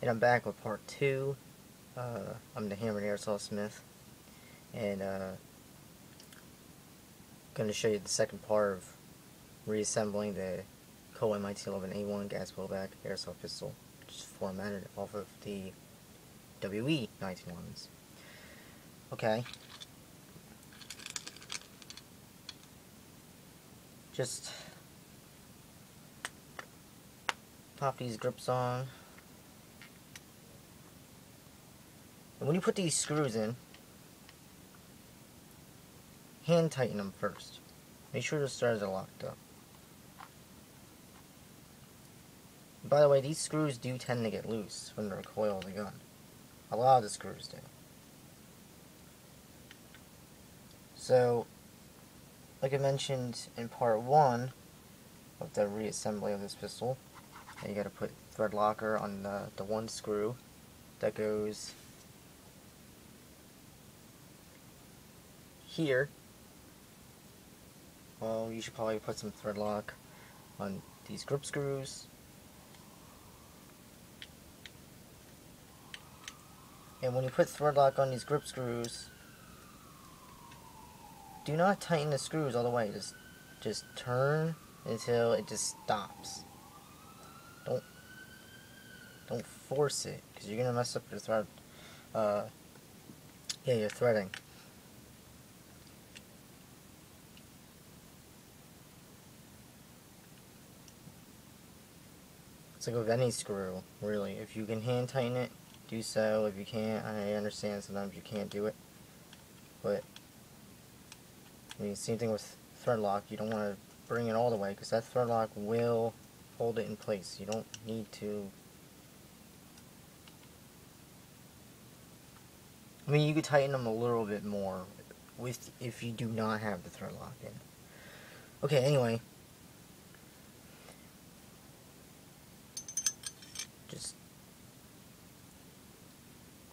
And I'm back with part 2. I'm the Hammered Airsoft Smith, and going to show you the second part of reassembling the Colt M1911A1 gas blowback airsoft pistol, just formatted off of the WE 1911s. Okay. Just pop these grips on. And when you put these screws in, hand tighten them first. Make sure the studs are locked up. By the way, these screws do tend to get loose from the recoil of the gun. A lot of the screws do. So, like I mentioned in part 1 of the reassembly of this pistol, you gotta put thread locker on the one screw that goes here. Well, you should probably put some thread lock on these grip screws. And when you put thread lock on these grip screws, do not tighten the screws all the way. Just turn until it just stops. Don't force it, because you're gonna mess up your thread. Your threading. It's like with any screw, really. If you can hand tighten it, do so. If you can't, I understand sometimes you can't do it. But, I mean, same thing with thread lock. You don't want to bring it all the way, because that thread lock will hold it in place. You don't need to. I mean, you could tighten them a little bit more if you do not have the thread lock in. Okay, anyway. Just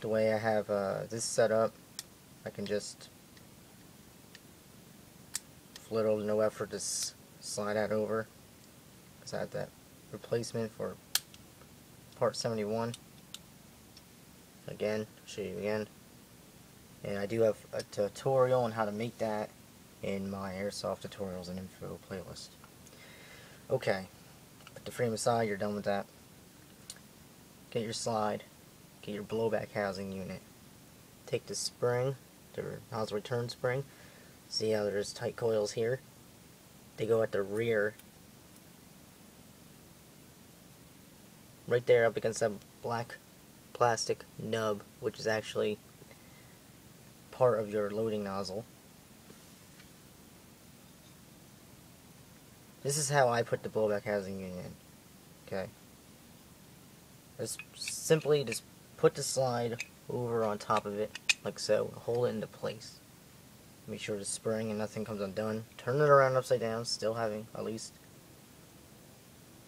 the way I have this set up, I can just little no effort to slide that over, because I have that replacement for part 71. Again, I'll show you again. And I do have a tutorial on how to make that in my airsoft tutorials and info playlist. Okay, put the frame aside, you're done with that. Get your slide, get your blowback housing unit. Take the spring, the nozzle return spring. See how there's tight coils here? They go at the rear. Right there up against that black plastic nub, which is actually part of your loading nozzle. This is how I put the blowback housing unit in. Okay. Simply just put the slide over on top of it, like so. Hold it into place. Make sure the spring and nothing comes undone. Turn it around upside down, still having at least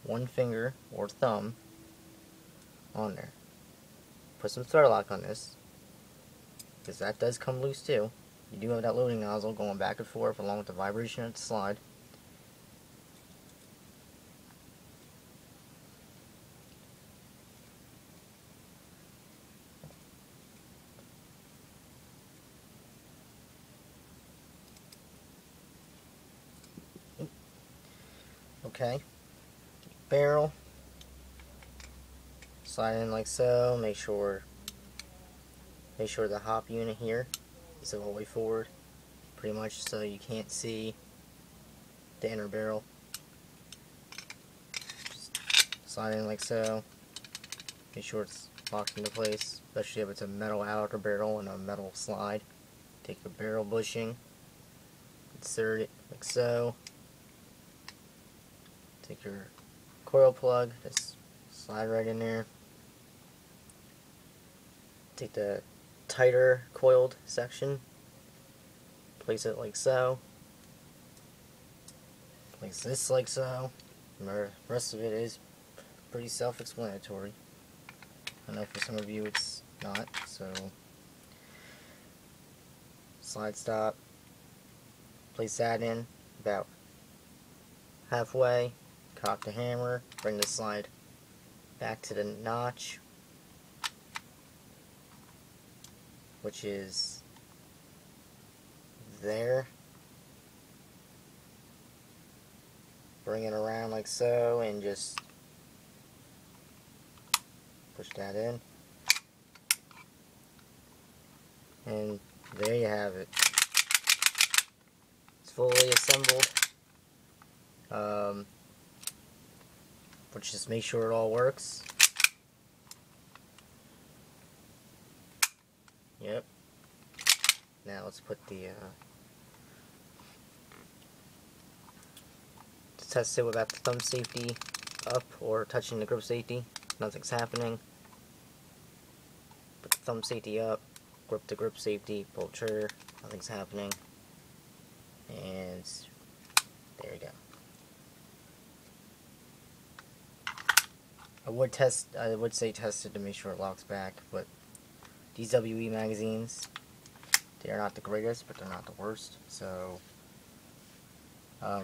one finger or thumb on there. Put some thread lock on this, because that does come loose too. You do have that loading nozzle going back and forth along with the vibration of the slide. Okay, barrel, slide in like so. Make sure the hop unit here is all the way forward, pretty much, so you can't see the inner barrel. Just slide in like so. Make sure it's locked into place, especially if it's a metal outer barrel and a metal slide. Take the barrel bushing, insert it like so. Take your coil plug, just slide right in there. Take the tighter coiled section, place it like so. Place this like so. The rest of it is pretty self-explanatory. I know for some of you it's not, so slide stop. Place that in about halfway. Cock the hammer, bring the slide back to the notch, which is there. Bring it around like so, and just push that in. And there you have it. It's fully assembled. But just make sure it all works. Yep. Now let's put the to test it without the thumb safety up or touching the grip safety. Nothing's happening. Put the thumb safety up, grip the grip safety, pull the trigger, nothing's happening. And there you go. I would say test it to make sure it locks back, but these WE magazines, they are not the greatest, but they're not the worst. So,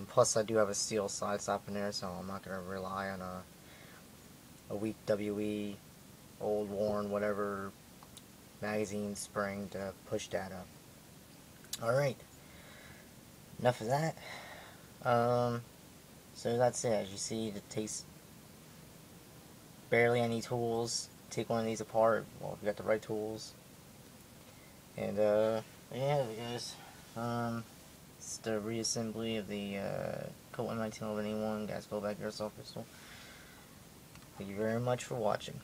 plus I do have a steel side stop in there, so I'm not going to rely on a weak WE, old, worn, whatever magazine spring to push that up. Alright, enough of that. So that's it. As you see, it takes barely any tools. Take one of these apart, well, if you got the right tools. And yeah, guys, it's the reassembly of the Colt M1911A1 gas blowback airsoft pistol. Thank you very much for watching.